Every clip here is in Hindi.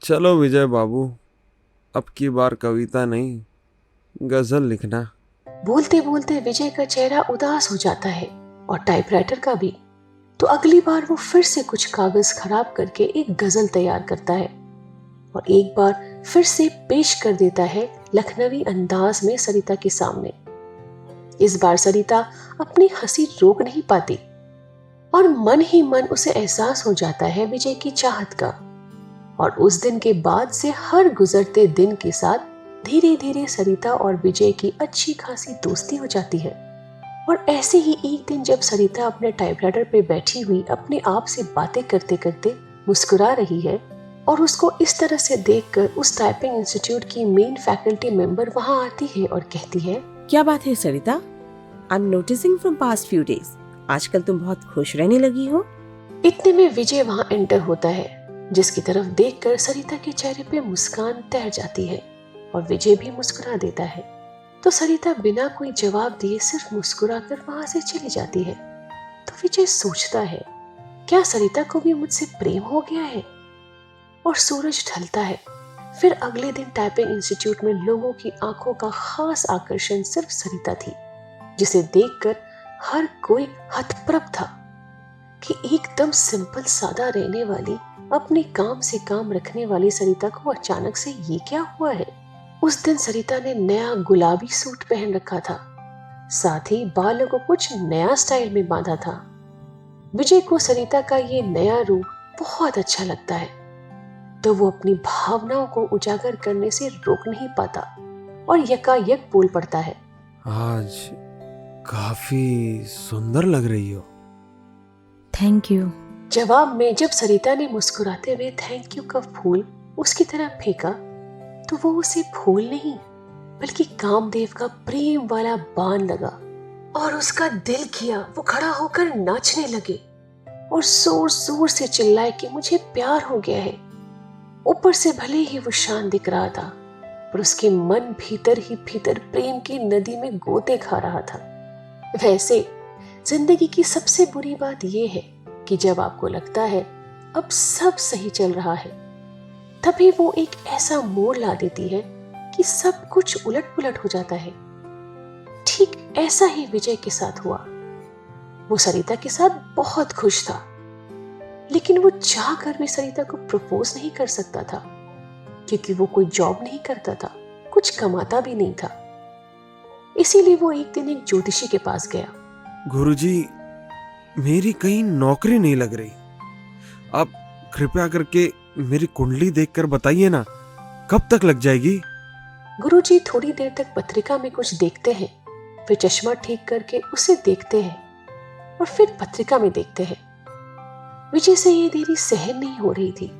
चलो विजय बाबू, अब की बार कविता नहीं, गजल लिखना। बोलते बोलते विजय का चेहरा उदास हो जाता है और टाइपराइटर का भी। तो अगली बार वो फिर से कुछ कागज खराब करके एक गजल तैयार करता है और एक बार फिर से पेश कर देता है लखनवी अंदाज में सरिता के सामने। इस बार सरिता अपनी हंसी रोक नहीं पाती और मन ही मन उसे एहसास हो जाता है विजय की चाहत का। और उस दिन के बाद से हर गुजरते दिन के साथ धीरे धीरे सरिता और विजय की अच्छी खासी दोस्ती हो जाती है। और ऐसे ही एक दिन जब सरिता अपने टाइपराइटर पे बैठी हुई अपने आप से बातें करते करते मुस्कुरा रही है और उसको इस तरह से देखकर उस टाइपिंग इंस्टीट्यूट की मेन फैकल्टी मेंबर वहां आती है और कहती है, क्या बात है Sarita? I am noticing from past few days, आजकल तुम बहुत खुश रहने लगी हो। इतने में विजय वहां एंटर होता है, जिसकी तरफ देखकर सरिता के चेहरे पे मुस्कान तैर जाती है और विजय भी मुस्कुरा देता है। तो सरिता बिना कोई जवाब दिए सिर्फ मुस्कुरा कर वहां से चली जाती है। तो विजय सोचता है, क्या सरिता को भी मुझसे प्रेम हो गया है? और सूरज ढलता है। फिर अगले दिन टाइपिंग इंस्टीट्यूट में लोगों की आंखों का खास आकर्षण सिर्फ सरिता थी, जिसे देखकर हर कोई हतप्रभ था कि एकदम सिंपल सादा रहने वाली, अपने काम से काम रखने वाली सरिता को अचानक से ये क्या हुआ है। उस दिन सरिता ने नया गुलाबी सूट पहन रखा था, साथ ही बालों को कुछ नया स्टाइल में बांधा था। विजय को सरिता का ये नया रूप बहुत अच्छा लगता है, तो वो अपनी भावनाओं को उजागर करने से रोक नहीं पाता और यकायक बोल पड़ता है, आज काफी सुंदर लग रही हो। Thank you. जवाब में जब सरिता ने मुस्कुराते हुए थैंक यू का फूल उसकी तरफ फेंका, तो वो उसे फूल नहीं बल्कि कामदेव का प्रेम वाला बाण लगा और उसका दिल किया वो खड़ा होकर नाचने लगे और जोर जोर से चिल्लाए कि मुझे प्यार हो गया है। ऊपर से भले ही वो शांत दिख रहा था, पर उसके मन भीतर ही भीतर प्रेम की नदी में गोते खा रहा था। वैसे जिंदगी की सबसे बुरी बात यह है कि जब आपको लगता है अब सब सही चल रहा है, तभी वो एक ऐसा मोड़ ला देती है कि सब कुछ उलट पुलट हो जाता है। ठीक ऐसा ही विजय के साथ हुआ। वो सरिता के साथ बहुत खुश था, लेकिन वो चाह कर भी सरिता को प्रपोज नहीं कर सकता था, क्योंकि वो कोई जॉब नहीं करता था, कुछ कमाता भी नहीं था। इसीलिए वो एक दिन एक ज्योतिषी के पास गया। गुरुजी, मेरी कहीं नौकरी नहीं लग रही, आप कृपया करके मेरी कुंडली देखकर बताइए ना, कब तक लग जाएगी? गुरुजी थोड़ी देर तक पत्रिका में कुछ देखते हैं, फिर चश्मा ठीक करके उसे देखते हैं और फिर पत्रिका में देखते हैं। विजय से ये देरी सहन नहीं हो रही थी।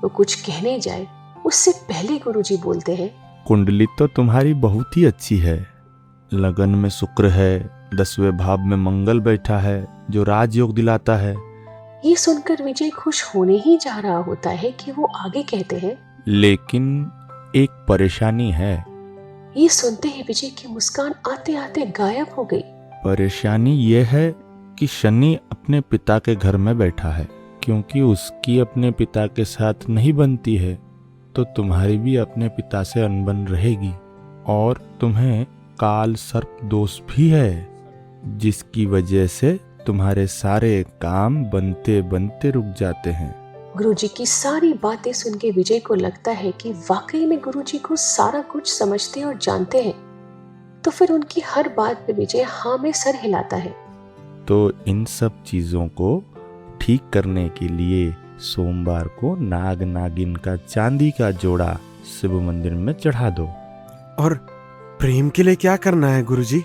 वो कुछ कहने जाए उससे पहले गुरुजी बोलते हैं, कुंडली तो तुम्हारी बहुत ही अच्छी है। लगन में शुक्र है, 10वें भाव में मंगल बैठा है जो राजयोग दिलाता है। ये सुनकर विजय खुश होने ही जा रहा होता है कि वो आगे कहते हैं, लेकिन एक परेशानी है। ये सुनते ही विजय की मुस्कान आते आते गायब हो गई। परेशानी ये है कि शनि अपने पिता के घर में बैठा है। क्योंकि उसकी अपने पिता के साथ नहीं बनती है, तो तुम्हारी भी अपने पिता से अनबन रहेगी और तुम्हें काल सर्प दोष भी है, जिसकी वजह से तुम्हारे सारे काम बनते बनते रुक जाते हैं। गुरुजी की सारी बातें सुन के विजय को लगता है कि वाकई में गुरुजी को सारा कुछ समझते और जानते हैं। तो फिर उनकी हर बात पे विजय हाँ में सर हिलाता है। तो इन सब चीजों को ठीक करने के लिए सोमवार को नाग नागिन का चांदी का जोड़ा शिव मंदिर में चढ़ा दो। और प्रेम के लिए क्या करना है गुरुजी?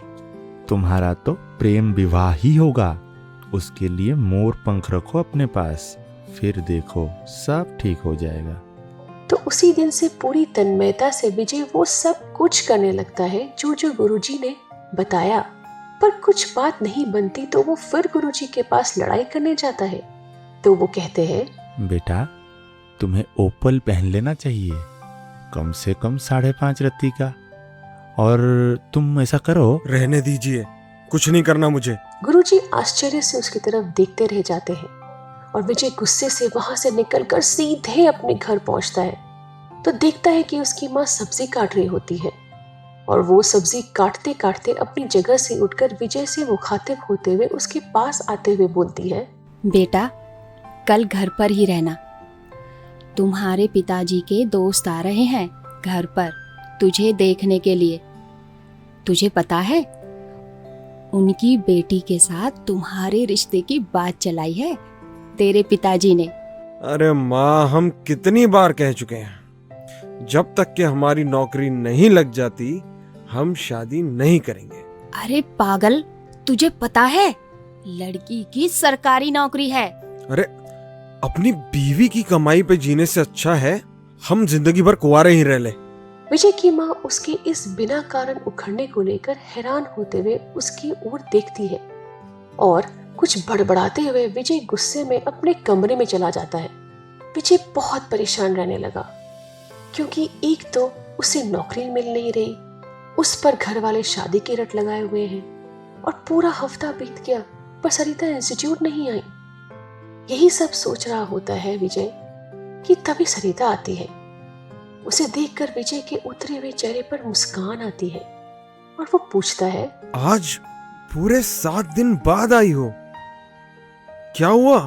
तुम्हारा तो प्रेम विवाह ही होगा। उसके लिए मोर पंख रखो अपने पास, फिर देखो सब ठीक हो जाएगा। तो उसी दिन से पूरी तन्मयता से विजय वो सब कुछ करने लगता है जो जो गुरुजी ने बताया। पर कुछ बात नहीं बनती तो वो फिर गुरुजी के पास लड़ाई करने जाता है। तो वो कहते हैं, बेटा तुम्हें ओपल पहन लेना चाहिए, कम से कम 5.5 रत्ती का। और तुम ऐसा करो। रहने दीजिए, कुछ नहीं करना मुझे। गुरुजी आश्चर्य से उसकी तरफ देखते रह जाते हैं और विजय गुस्से से वहां से निकलकर सीधे अपने घर पहुंचता है तो देखता है कि उसकी माँ सब्जी काट रही होती है और वो सब्जी काटते काटते अपनी जगह से उठकर विजय से मुखातिब होते हुए उसके पास आते हुए बोलती है, बेटा कल घर पर ही रहना, तुम्हारे पिताजी के दोस्त आ रहे हैं घर पर तुझे देखने के लिए। तुझे पता है उनकी बेटी के साथ तुम्हारे रिश्ते की बात चलाई है तेरे पिताजी ने। अरे माँ, हम कितनी बार कह चुके हैं, जब तक कि हमारी नौकरी नहीं लग जाती हम शादी नहीं करेंगे। अरे पागल, तुझे पता है लड़की की सरकारी नौकरी है। अरे अपनी बीवी की कमाई पे जीने से अच्छा है हम जिंदगी भर कुंवारे ही रह ले। विजय की माँ उसके इस बिना कारण उखड़ने को लेकर हैरान होते हुए उसकी ओर देखती है और कुछ बड़बड़ाते हुए विजय गुस्से में अपने कमरे में चला जाता है। विजय बहुत परेशान रहने लगा क्योंकि एक तो उसे नौकरी मिल नहीं रही, उस पर घर वाले शादी की रट लगाए हुए हैं और पूरा हफ्ता बीत गया पर सरिता इंस्टीट्यूट नहीं आई। यही सब सोच रहा होता है विजय कि तभी सरिता आती है। उसे देखकर विजय के उतरे हुए चेहरे पर मुस्कान आती है और वो पूछता है, आज पूरे 7 दिन बाद आई हो, क्या हुआ?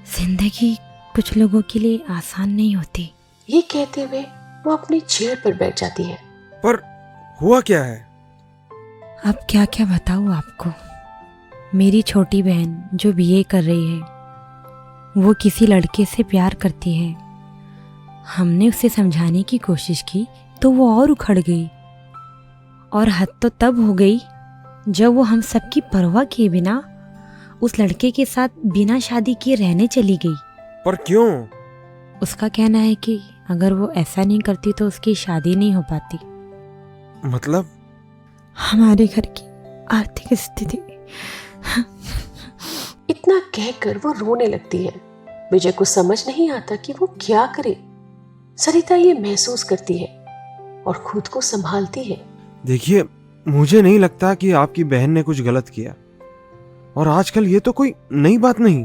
जिंदगी कुछ लोगों के लिए आसान नहीं होती। ये कहते हुए वो अपनी चेयर पर बैठ जाती है। पर हुआ क्या है? अब क्या क्या बताऊँ आपको। मेरी छोटी बहन जो बीए कर रही है वो किसी लड़के से प्यार करती है। हमने उसे समझाने की कोशिश की तो वो और उखड़ गई और हद तो तब हो गई जब वो हम सबकी परवाह किए बिना उस लड़के के साथ बिना शादी किए रहने चली गई। पर क्यों? उसका कहना है कि अगर वो ऐसा नहीं करती तो उसकी शादी नहीं हो पाती। मतलब? हमारे घर की आर्थिक स्थिति। इतना कहकर वो रोने लगती है। विजय को समझ नहीं आता कि वो क्या करे। सरिता ये महसूस करती है और खुद को संभालती है। देखिए, मुझे नहीं लगता कि आपकी बहन ने कुछ गलत किया और आजकल ये तो कोई नई बात नहीं।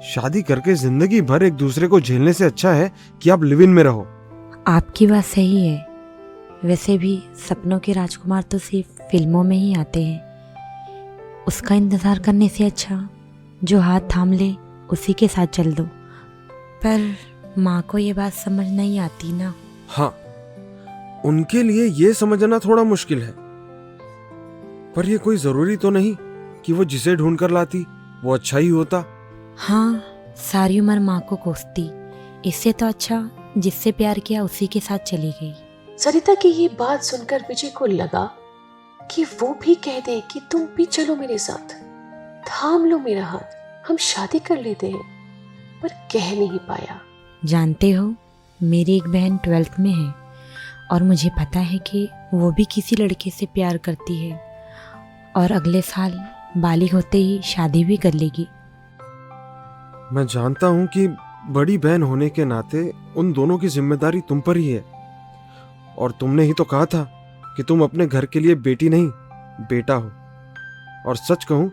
शादी करके जिंदगी भर एक दूसरे को झेलने से अच्छा है कि आप लिव इन में रहो। आपकी बात सही है। वैसे भी सपनों के राजकुमार तो सिर्फ फिल्मों में ही आते हैं। उसका इंतजार करने से अच्छा जो हाथ थाम ले उसी के साथ चल दो। पर माँ को ये बात समझ नहीं आती ना। हाँ, उनके लिए ये समझना थोड़ा मुश्किल है, पर ये कोई जरूरी तो नहीं कि वो जिसे ढूंढ कर लाती वो अच्छा ही होता। हाँ, सारी उम्र माँ को कोसती, इससे तो अच्छा जिससे प्यार किया उसी के साथ चली गई। सरिता की ये बात सुनकर विजय को लगा कि वो भी कह दे कि तुम भी चलो मेरे साथ, थाम लो मेरा हाथ, हम शादी कर लेते हैं, पर कह नहीं पाया। जानते हो, मेरी एक बहन 12th में है और मुझे पता है कि वो भी किसी लड़के से प्यार करती है और अगले साल बालिग होते ही शादी भी कर लेगी। मैं जानता हूं कि बड़ी बहन होने के नाते उन दोनों की जिम्मेदारी तुम पर ही है और तुमने ही तो कहा था कि तुम अपने घर के लिए बेटी नहीं बेटा हो। और सच कहूं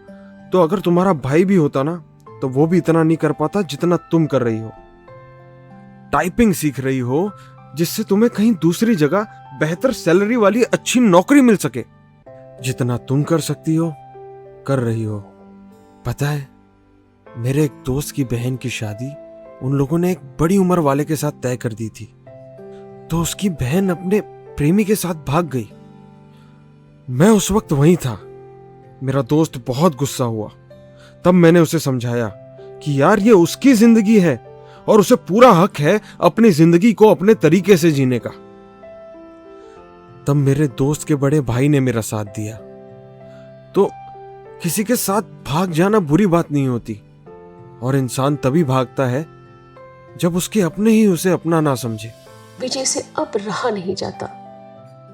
तो अगर तुम्हारा भाई भी होता ना तो वो भी इतना नहीं कर पाता जितना तुम कर रही हो। टाइपिंग सीख रही हो जिससे तुम्हें कहीं दूसरी जगह बेहतर सैलरी वाली अच्छी नौकरी मिल सके। जितना तुम कर सकती हो कर रही हो। पता है, मेरे एक दोस्त की बहन की शादी उन लोगों ने एक बड़ी उम्र वाले के साथ तय कर दी थी, तो उसकी बहन अपने प्रेमी के साथ भाग गई। मैं उस वक्त वहीं था। मेरा दोस्त बहुत गुस्सा हुआ। तब मैंने उसे समझाया कि यार ये उसकी जिंदगी है और उसे पूरा हक है अपनी जिंदगी को अपने तरीके से जीने का। तब मेरे दोस्त के बड़े भाई ने मेरा साथ दिया। तो किसी के साथ भाग जाना बुरी बात नहीं होती और इंसान तभी भागता है जब उसके अपने ही उसे अपना ना समझे। विजय से अब रहा नहीं जाता।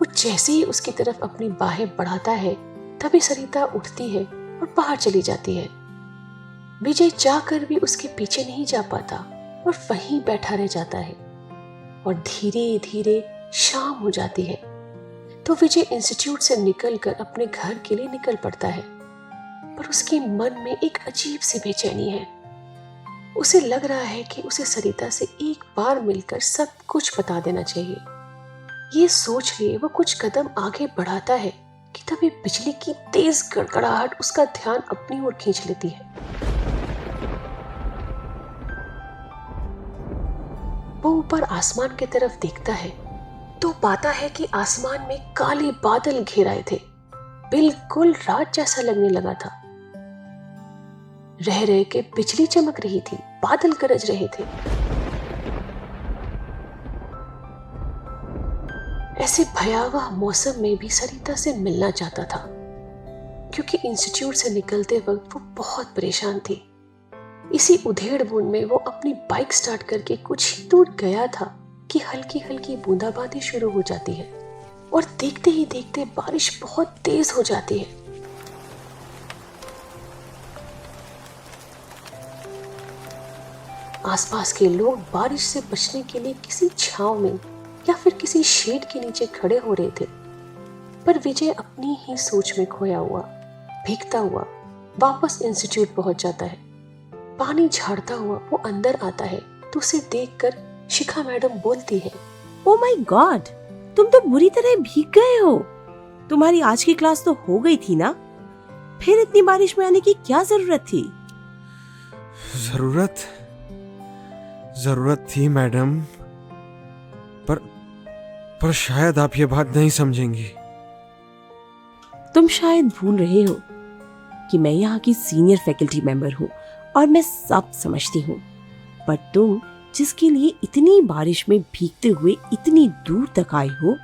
वो जैसे ही उसकी तरफ अपनी बाहें बढ़ाता है तभी सरिता उठती है और बाहर चली जाती है। विजय जाकर भी उसके पीछे नहीं जा पाता और वहीं बैठा रह जाता है और धीरे धीरे शाम हो जाती है। तो विजय इंस्टीट्यूट से निकलकर अपने घर के लिए निकल पड़ता है, पर उसके मन में एक अजीब सी बेचैनी है। उसे लग रहा है कि उसे सरिता से एक बार मिलकर सब कुछ बता देना चाहिए। ये सोच लिए वो कुछ कदम आगे बढ़ाता है कि तभी बिजली की तेज गड़गड़ाहट उसका ध्यान अपनी ओर खींच लेती है। वो ऊपर आसमान की तरफ देखता है तो पाता है कि आसमान में काले बादल घेराए थे। बिल्कुल रात जैसा लगने लगा था। रह रह के बिजली चमक रही थी, बादल गरज रहे थे। ऐसे भयावह मौसम में भी सरिता से मिलना चाहता था, क्योंकि इंस्टीट्यूट से निकलते वक्त वो बहुत परेशान थी। इसी उधेड़ बुन में वो अपनी बाइक स्टार्ट करके कुछ ही दूर गया था कि हल्की हल्की बूंदाबांदी शुरू हो जाती है और देखते ही देखते बारिश बहुत तेज हो जाती है। आसपास के लोग बारिश से बचने के लिए किसी छांव में या फिर किसी शेड के नीचे खड़े हो रहे थे, पर विजय अपनी ही सोच में खोया हुआ भीगता हुआ वापस इंस्टीट्यूट पहुंच जाता है। पानी झाड़ता हुआ वो अंदर आता है तो उसे देखकर शिखा मैडम बोलती है, ओ माय गॉड, तुम तो बुरी तरह भीग गए हो। तुम्हारी आज की क्लास तो हो गई थी ना, फिर इतनी बारिश में आने की क्या जरूरत थी? जरूरत थी मैडम, पर शायद आप ये बात नहीं समझेंगी। तुम शायद भूल रहे हो कि मैं यहाँ की सीनियर फैकल्टी मेंबर हूँ और मैं सब समझती हूँ, पर तुम जिसके लिए इतनी बारिश में भीगते हुए इतनी दूर तक आए हो,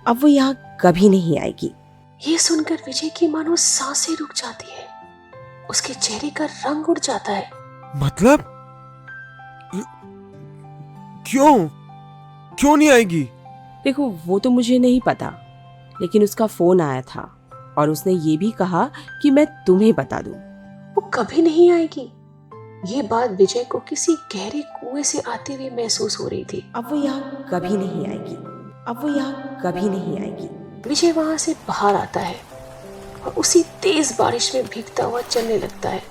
अब वो यहाँ कभी नहीं आएगी। ये सुनकर विजय की मानो सांसें रुक जाती है। उसके चेहरे का रंग उड़ जाता है। मतलब क्यों नहीं आएगी? देखो, वो तो मुझे नहीं पता, लेकिन उसका फोन आया था और उसने ये भी कहा कि मैं तुम्हें बता दूं। वो कभी नहीं आएगी। ये बात विजय को किसी गहरे कुएं से आती हुई महसूस हो रही थी। अब वो यहाँ कभी नहीं आएगी, अब वो यहाँ कभी नहीं आएगी। विजय वहां से बाहर आता है और उसी तेज बारिश में भीगता हुआ चलने लगता है।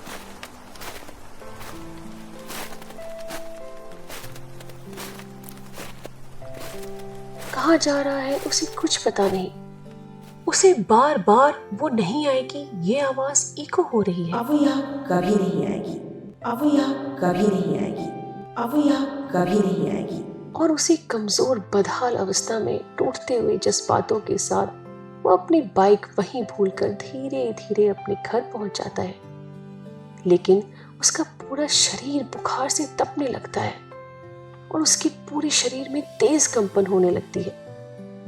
कहाँ जा रहा है उसे कुछ पता नहीं। उसे बार बार वो नहीं आएगी ये आवाज इको हो रही है। अब वो यहाँ कभी नहीं आएगी, अब वो यहाँ कभी नहीं आएगी, अब वो यहाँ कभी नहीं आएगी। और उसी कमजोर बदहाल अवस्था में टूटते हुए जज्बातों के साथ वो अपनी बाइक वहीं भूलकर धीरे धीरे अपने घर पहुंच जाता है। लेकिन उसका पूरा शरीर बुखार से तपने लगता है और उसके पूरे शरीर में तेज कंपन होने लगती है,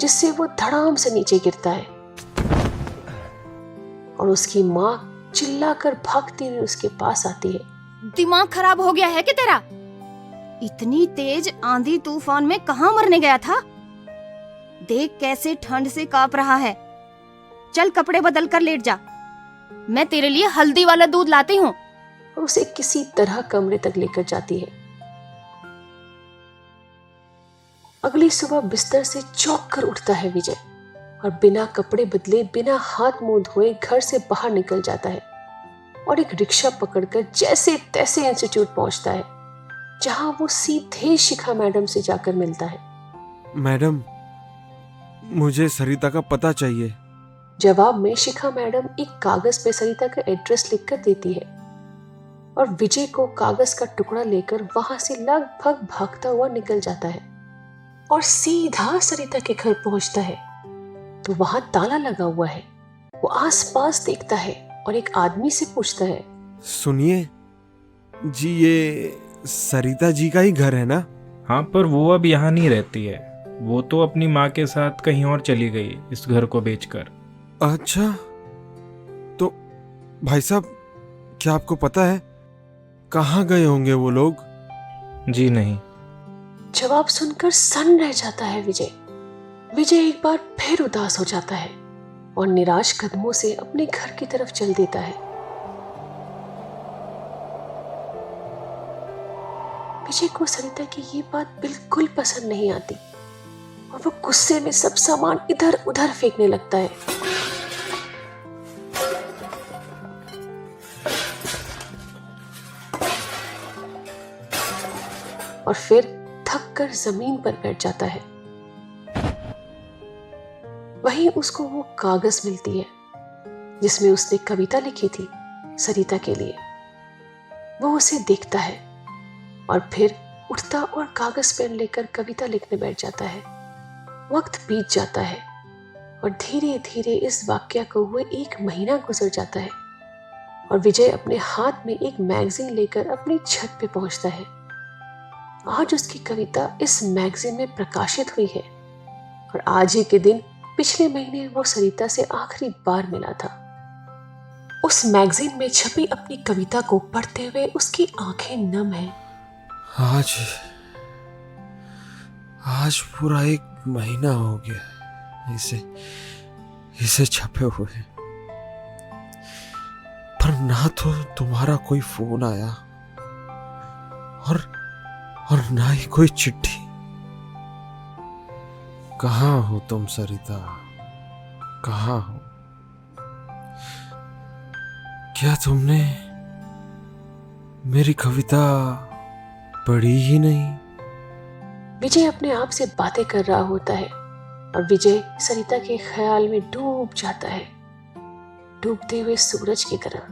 जिससे वो धड़ाम से नीचे गिरता है और उसकी माँ चिल्लाकर भागती हुई उसके पास आती है। दिमाग खराब हो गया है कि तेरा? इतनी तेज आंधी तूफान में कहाँ मरने गया था? देख कैसे ठंड से कांप रहा है। चल कपड़े बदल कर लेट जा, मैं तेरे लिए हल्दी वाला दूध लाती हूँ। और उसे किसी तरह कमरे तक लेकर जाती है। अगली सुबह बिस्तर से चौंक कर उठता है विजय और बिना कपड़े बदले, बिना हाथ मुंह धोए घर से बाहर निकल जाता है और एक रिक्शा पकड़कर जैसे तैसे इंस्टीट्यूट पहुंचता है, जहां वो सीधे शिखा मैडम से जाकर मिलता है। मैडम, मुझे सरिता का पता चाहिए। जवाब में शिखा मैडम एक कागज पे सरिता का एड्रेस लिखकर देती है और विजय को कागज का टुकड़ा लेकर वहां से लगभग भागता हुआ निकल जाता है और सीधा सरिता के घर पहुंचता है तो वहां ताला लगा हुआ है। वो आसपास देखता है और एक आदमी से पूछता है, सुनिए जी, ये सरिता जी का ही घर है ना? हाँ, पर वो अब यहाँ नहीं रहती है। वो तो अपनी माँ के साथ कहीं और चली गई इस घर को बेचकर। अच्छा, तो भाई साहब, क्या आपको पता है कहाँ गए होंगे वो लोग? जी नहीं। जवाब सुनकर सन्न रह जाता है विजय। विजय एक बार फिर उदास हो जाता है और निराश कदमों से अपने घर की तरफ चल देता है। विजय को सरिता की ये बात बिल्कुल पसंद नहीं आती और वो गुस्से में सब सामान इधर उधर फेंकने लगता है। और फिर थक कर जमीन पर बैठ जाता है। वहीं उसको वो कागज मिलती है जिसमें उसने कविता लिखी थी सरिता के लिए। वो उसे देखता है और फिर उठता और कागज पेन लेकर कविता लिखने बैठ जाता है। वक्त बीत जाता है और धीरे धीरे इस वाक्या को हुए 1 महीना गुजर जाता है और विजय अपने हाथ में एक मैगजीन लेकर अपनी छत पे पहुंचता है। आज उसकी कविता इस मैगजीन में प्रकाशित हुई है और आज ही के दिन पिछले महीने वो सरिता से आखिरी बार मिला था। उस मैगजीन में छपी अपनी कविता को पढ़ते हुए उसकी आंखें नम हैं। आज पूरा 1 महीना हो गया इसे छपे हुए, पर ना तो तुम्हारा कोई फोन आया और ना ही कोई चिट्ठी। कहाँ हो तुम सरिता, कहाँ हो? क्या तुमने मेरी कविता पढ़ी ही नहीं? विजय अपने आप से बातें कर रहा होता है और विजय सरिता के ख्याल में डूब जाता है, डूबते हुए सूरज की तरह।